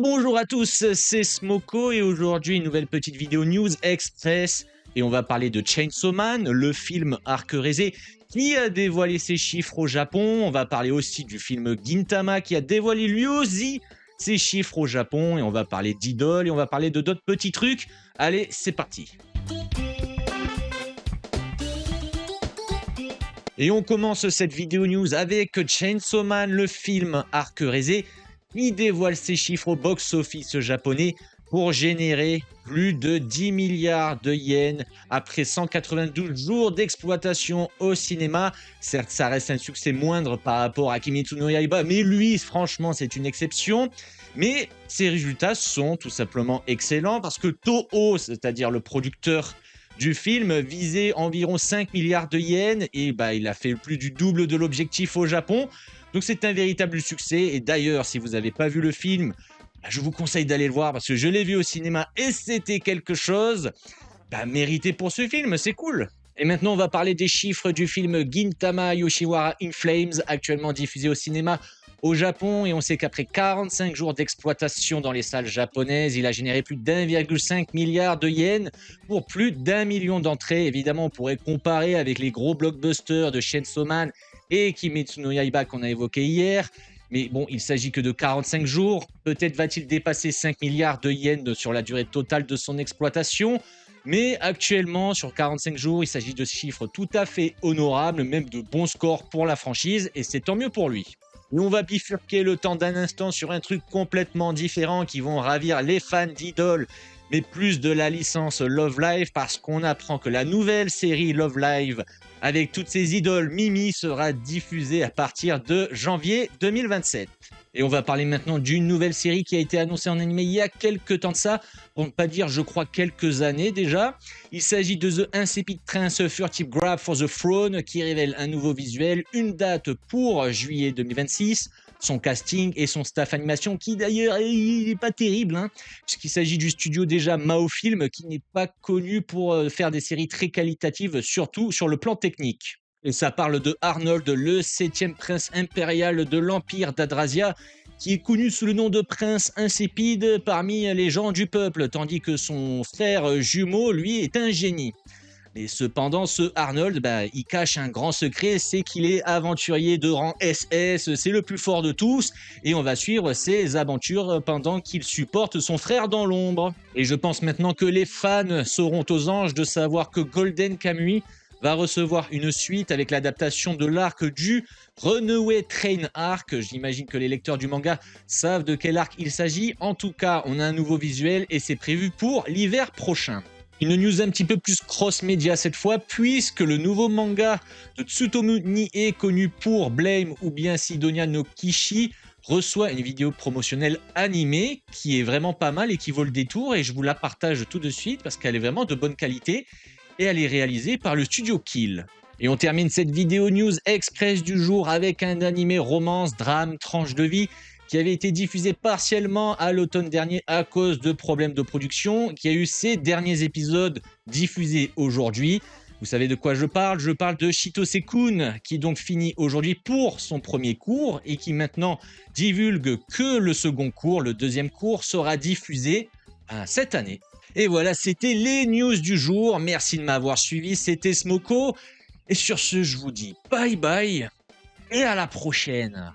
Rebonjour à tous, c'est Smoko et aujourd'hui une nouvelle petite vidéo News Express et on va parler de Chainsaw Man, le film Arc Rézé qui a dévoilé ses chiffres au Japon. On va parler aussi du film Gintama qui a dévoilé lui aussi ses chiffres au Japon et on va parler d'Idol et on va parler de d'autres petits trucs. Allez, c'est parti. Et on commence cette vidéo news avec Chainsaw Man, le film Arc Rézé qui dévoile ses chiffres au box-office japonais pour générer plus de 10 milliards de yens après 192 jours d'exploitation au cinéma. Certes, ça reste un succès moindre par rapport à Kimetsu no Yaiba, mais lui, franchement, c'est une exception. Mais ces résultats sont tout simplement excellents parce que Toho, c'est-à-dire le producteur du film, visait environ 5 milliards de yens et il a fait plus du double de l'objectif au Japon. Donc c'est un véritable succès et d'ailleurs si vous n'avez pas vu le film, je vous conseille d'aller le voir parce que je l'ai vu au cinéma et c'était quelque chose mérité pour ce film, c'est cool. Et maintenant on va parler des chiffres du film Gintama Yoshiwara in Flames, actuellement diffusé au cinéma au Japon, et on sait qu'après 45 jours d'exploitation dans les salles japonaises, il a généré plus d'1,5 milliard de yens pour plus d'1 million d'entrées. Évidemment, on pourrait comparer avec les gros blockbusters de Chainsaw Man et Kimetsu no Yaiba qu'on a évoqué hier. Mais bon, il s'agit que de 45 jours. Peut-être va-t-il dépasser 5 milliards de yens sur la durée totale de son exploitation. Mais actuellement, sur 45 jours, il s'agit de chiffres tout à fait honorables, même de bons scores pour la franchise, et c'est tant mieux pour lui. Et on va bifurquer le temps d'un instant sur un truc complètement différent qui vont ravir les fans d'Idol, mais plus de la licence Love Live, parce qu'on apprend que la nouvelle série Love Live, avec toutes ses idoles Mimi, sera diffusée à partir de janvier 2027. Et on va parler maintenant d'une nouvelle série qui a été annoncée en animé il y a quelques temps de ça, pour ne pas dire je crois quelques années déjà. Il s'agit de The Insipid Prince Furtive Grab for the Throne qui révèle un nouveau visuel, une date pour juillet 2026, son casting et son staff animation qui d'ailleurs n'est pas terrible, puisqu'il s'agit du studio déjà Mao Film qui n'est pas connu pour faire des séries très qualitatives, surtout sur le plan technique. Et ça parle de Arnold, le 7e prince impérial de l'Empire d'Adrasia, qui est connu sous le nom de prince insipide parmi les gens du peuple, tandis que son frère jumeau, lui, est un génie. Mais cependant, ce Arnold, il cache un grand secret, c'est qu'il est aventurier de rang SS, c'est le plus fort de tous, et on va suivre ses aventures pendant qu'il supporte son frère dans l'ombre. Et je pense maintenant que les fans seront aux anges de savoir que Golden Kamuy va recevoir une suite avec l'adaptation de l'arc du Runaway Train Arc. J'imagine que les lecteurs du manga savent de quel arc il s'agit. En tout cas, on a un nouveau visuel et c'est prévu pour l'hiver prochain. Une news un petit peu plus cross-média cette fois, puisque le nouveau manga de Tsutomu Nie, connu pour Blame ou bien Sidonia no Kishi, reçoit une vidéo promotionnelle animée qui est vraiment pas mal et qui vaut le détour, et je vous la partage tout de suite parce qu'elle est vraiment de bonne qualité. Et elle est réalisée par le studio Kill. Et on termine cette vidéo news express du jour avec un animé romance, drame, tranche de vie qui avait été diffusé partiellement à l'automne dernier à cause de problèmes de production, qui a eu ses derniers épisodes diffusés aujourd'hui. Vous savez de quoi je parle de Chitose-kun qui donc finit aujourd'hui pour son premier cours et qui maintenant divulgue que le second cours, le deuxième cours, sera diffusé cette année. Et voilà, c'était les news du jour. Merci de m'avoir suivi, c'était Smoko. Et sur ce, je vous dis bye bye et à la prochaine.